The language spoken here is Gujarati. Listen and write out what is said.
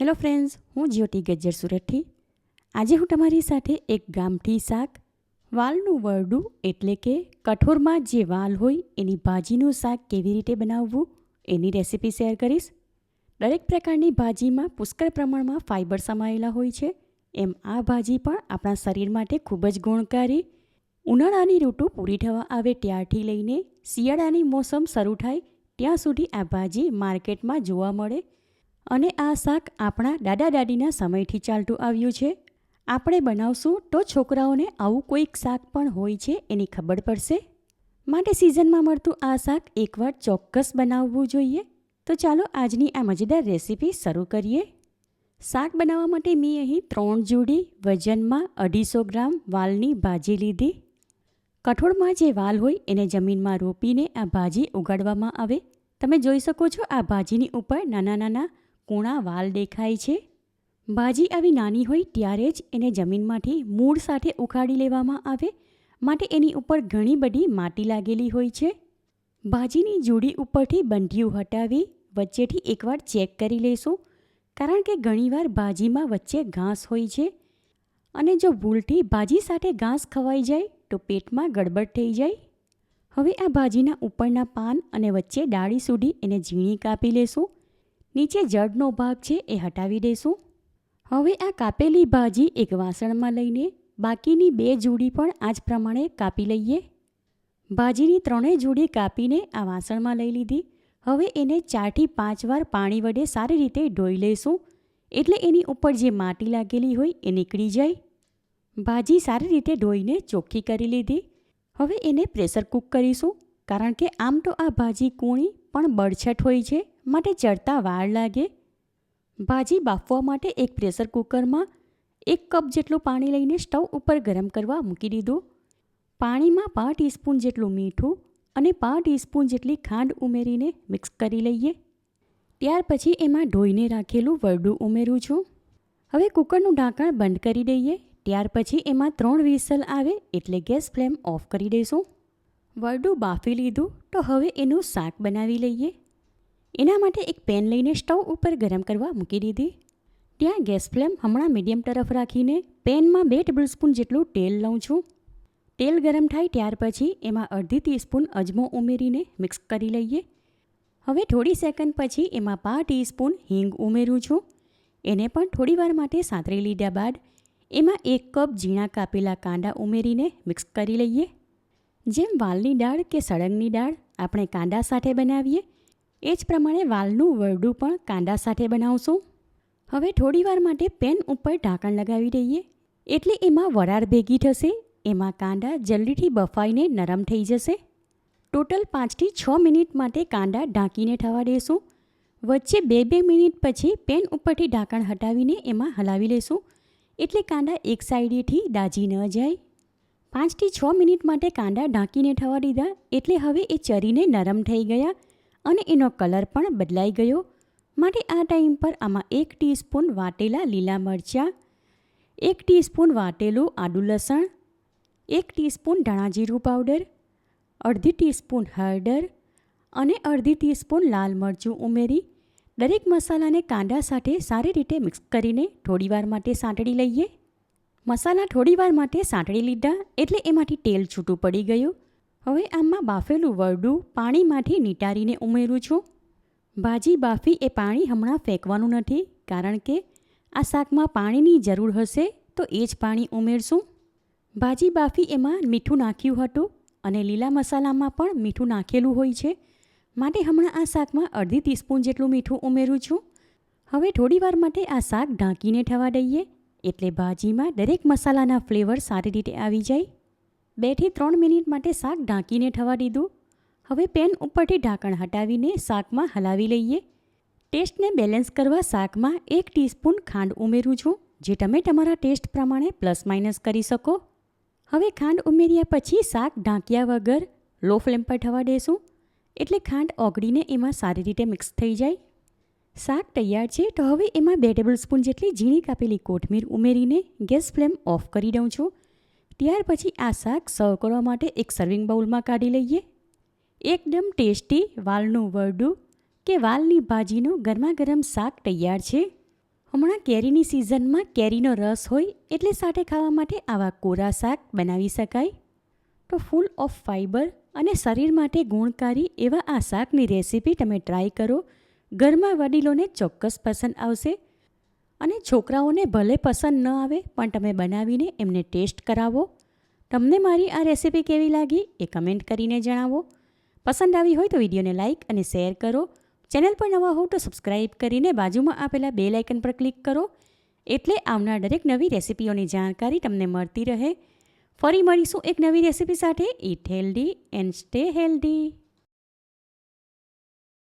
હેલો ફ્રેન્ડ્સ, હું જ્યોતિ ગજ્જર સુરતથી. આજે હું તમારી સાથે એક ગામઠી શાક, વાલનું વરડું એટલે કે કઠોળમાં જે વાલ હોય એની ભાજીનું શાક કેવી રીતે બનાવવું એની રેસીપી શેર કરીશ. દરેક પ્રકારની ભાજીમાં પુષ્કળ પ્રમાણમાં ફાઇબર સમાયેલા હોય છે, એમ આ ભાજી પણ આપણા શરીર માટે ખૂબ જ ગુણકારી. ઉનાળાની ઋતુ પૂરી થવા આવે ત્યારથી લઈને શિયાળાની મોસમ શરૂ થાય ત્યાં સુધી આ ભાજી માર્કેટમાં જોવા મળે અને આ શાક આપણા દાદા દાદીના સમયથી ચાલતું આવ્યું છે. આપણે બનાવશું તો છોકરાઓને આવું કોઈક શાક પણ હોય છે એની ખબર પડશે. માટે સિઝનમાં મળતું આ શાક એકવાર ચોક્કસ બનાવવું જોઈએ. તો ચાલો આજની આ મજેદાર રેસીપી શરૂ કરીએ. શાક બનાવવા માટે મેં અહીં 3 જોડી વજનમાં 250 ગ્રામ વાલની ભાજી લીધી. કઠોળમાં જે વાલ હોય એને જમીનમાં રોપીને આ ભાજી ઉગાડવામાં આવે. તમે જોઈ શકો છો આ ભાજીની ઉપર નાના નાના કૂણા વાલ દેખાય છે. ભાજી આવી નાની હોય ત્યારે જ એને જમીનમાંથી મૂળ સાથે ઉખાડી લેવામાં આવે, માટે એની ઉપર ઘણી બધી માટી લાગેલી હોય છે. ભાજીની જોડી ઉપરથી બંધિયું હટાવી વચ્ચેથી એકવાર ચેક કરી લેશું, કારણ કે ઘણીવાર ભાજીમાં વચ્ચે ઘાસ હોય છે અને જો ભૂલથી ભાજી સાથે ઘાસ ખવાઈ જાય તો પેટમાં ગડબડ થઈ જાય. હવે આ ભાજીના ઉપરના પાન અને વચ્ચે ડાળી સુધી એને ઝીણી કાપી લેશું. નીચે જડનો ભાગ છે એ હટાવી દઈશું. હવે આ કાપેલી ભાજી એક વાસણમાં લઈને બાકીની 2 જોડી પણ આ જ પ્રમાણે કાપી લઈએ. ભાજીની 3 જોડી કાપીને આ વાસણમાં લઈ લીધી. હવે એને 4 થી 5 વાર પાણી વડે સારી રીતે ધોઈ લઈશું, એટલે એની ઉપર જે માટી લાગેલી હોય એ નીકળી જાય. ભાજી સારી રીતે ધોઈને ચોખ્ખી કરી લીધી. હવે એને પ્રેશર કૂક કરીશું, કારણ કે આમ તો આ ભાજી કૂણી પણ બળછટ હોય છે, માટે ચડતા વાર લાગે. ભાજી બાફવા માટે એક પ્રેશર કુકરમાં 1 કપ જેટલું પાણી લઈને સ્ટવ ઉપર ગરમ કરવા મૂકી દીધું. પાણીમાં 5 ટીસ્પૂન જેટલું મીઠું અને 5 ટીસ્પૂન જેટલી ખાંડ ઉમેરીને મિક્સ કરી લઈએ. ત્યાર પછી એમાં ધોઈને રાખેલું વરડું ઉમેરું છું. હવે કુકરનું ઢાંકણ બંધ કરી દઈએ. ત્યાર પછી એમાં 3 વિસલ આવે એટલે ગેસ ફ્લેમ ઓફ કરી દઈશું. વરડું બાફી લીધું તો હવે એનું શાક બનાવી લઈએ. એના માટે એક પેન લઈને સ્ટવ ઉપર ગરમ કરવા મૂકી દીધી. ત્યાં ગેસ ફ્લેમ હમણાં મીડિયમ તરફ રાખીને પેનમાં 2 ટેબલસ્પૂન જેટલું તેલ લઉં છું. તેલ ગરમ થાય ત્યાર પછી એમાં અડધી ટીસ્પૂન અજમો ઉમેરીને મિક્સ કરી લઈએ. હવે થોડી સેકન્ડ પછી એમાં 5 ટીસ્પૂન હિંગ ઉમેરું છું. એને પણ થોડી વાર માટે સાંતળી લીધા બાદ એમાં 1 કપ ઝીણા કાપેલા કાંદા ઉમેરીને મિક્સ કરી લઈએ. જેમ વાલની દાળ કે સળંગની દાળ આપણે કાંદા સાથે બનાવીએ એ જ પ્રમાણે વાલનું વરડું પણ કાંદા સાથે બનાવશું. હવે થોડીવાર માટે પેન ઉપર ઢાંકણ લગાવી દઈએ, એટલે એમાં વરાળ ભેગી થશે. એમાં કાંદા જલ્દીથી બફાઈને નરમ થઈ જશે. ટોટલ 5 થી 6 મિનિટ માટે કાંદા ઢાંકીને થવા દેશું. વચ્ચે 2 મિનિટ પછી પેન ઉપરથી ઢાંકણ હટાવીને એમાં હલાવી લેશું, એટલે કાંદા એક સાઈડેથી દાજી ન જાય. 5 થી 6 મિનિટ માટે કાંદા ઢાંકીને થવા દીધા, એટલે હવે એ ચરીને નરમ થઈ ગયા અને એનો કલર પણ બદલાઈ ગયો. માટે આ ટાઈમ પર આમાં 1 ટીસ્પૂન વાટેલા લીલા મરચાં, 1 ટીસ્પૂન વાટેલું આદું લસણ, 1 ટીસ્પૂન ધાણા જીરું પાવડર, અડધી ટીસ્પૂન હળદર અને અડધી ટીસ્પૂન લાલ મરચું ઉમેરી દરેક મસાલાને કાંદા સાથે સારી રીતે મિક્સ કરીને થોડીવાર માટે સાંતળી લઈએ. મસાલા થોડીવાર માટે સાંતળી લીધા એટલે એમાંથી તેલ છૂટું પડી ગયું. હવે આમાં બાફેલું વરડું પાણીમાંથી નીતારીને ઉમેરું છું. ભાજી બાફી એ પાણી હમણાં ફેંકવાનું નથી, કારણ કે આ શાકમાં પાણીની જરૂર હશે તો એ જ પાણી ઉમેરશું. ભાજી બાફી એમાં મીઠું નાખ્યું હતું અને લીલા મસાલામાં પણ મીઠું નાખેલું હોય છે, માટે હમણાં આ શાકમાં અડધી ટીસ્પૂન જેટલું મીઠું ઉમેરું છું. હવે થોડીવાર માટે આ શાક ઢાંકીને થવા દઈએ, એટલે ભાજીમાં દરેક મસાલાના ફ્લેવર સારી રીતે આવી જાય. 2 થી 3 મિનિટ માટે શાક ઢાંકીને થવા દીધું. હવે પેન ઉપરથી ઢાંકણ હટાવીને શાકમાં હલાવી લઈએ. ટેસ્ટને બેલેન્સ કરવા શાકમાં 1 ટીસ્પૂન ખાંડ ઉમેરું છું, જે તમે તમારા ટેસ્ટ પ્રમાણે પ્લસ માઇનસ કરી શકો. હવે ખાંડ ઉમેર્યા પછી શાક ઢાંક્યા વગર લો ફ્લેમ પર થવા દેશું, એટલે ખાંડ ઓગળીને એમાં સારી રીતે મિક્સ થઈ જાય. શાક તૈયાર છે તો હવે એમાં 2 ટેબલસ્પૂન જેટલી ઝીણી કાપેલી કોથમીર ઉમેરીને ગેસ ફ્લેમ ઓફ કરી દઉં છું. ત્યાર પછી આ શાક સર્વ કરવા માટે એક સર્વિંગ બાઉલમાં કાઢી લઈએ. એકદમ ટેસ્ટી વાલનું વરડું કે વાલની ભાજીનું ગરમા ગરમ શાક તૈયાર છે. હમણાં કેરીની સિઝનમાં કેરીનો રસ હોય એટલે સાથે ખાવા માટે આવા કોરા શાક બનાવી શકાય. તો ફૂલ ઓફ ફાઇબર અને શરીર માટે ગુણકારી એવા આ શાકની રેસીપી તમે ટ્રાય કરો. ઘરમાં વડીલોને ચોક્કસ પસંદ આવશે અને છોકરાઓને ભલે પસંદ ન આવે પણ તમે બનાવીને એમને ટેસ્ટ કરાવો. તમને મારી આ રેસીપી કેવી લાગી એ કમેન્ટ કરીને જણાવો. પસંદ આવી હોય તો વિડીયોને લાઇક અને શેર કરો. ચેનલ પર નવા હો તો સબસ્ક્રાઈબ કરીને બાજુમાં આપેલા બેલ આઇકન પર ક્લિક કરો એટલે આવનાર દરેક નવી રેસીપીઓની જાણકારી તમને મળતી રહે. ફરી મળીશું એક નવી રેસીપી સાથે. Eat healthy and stay healthy.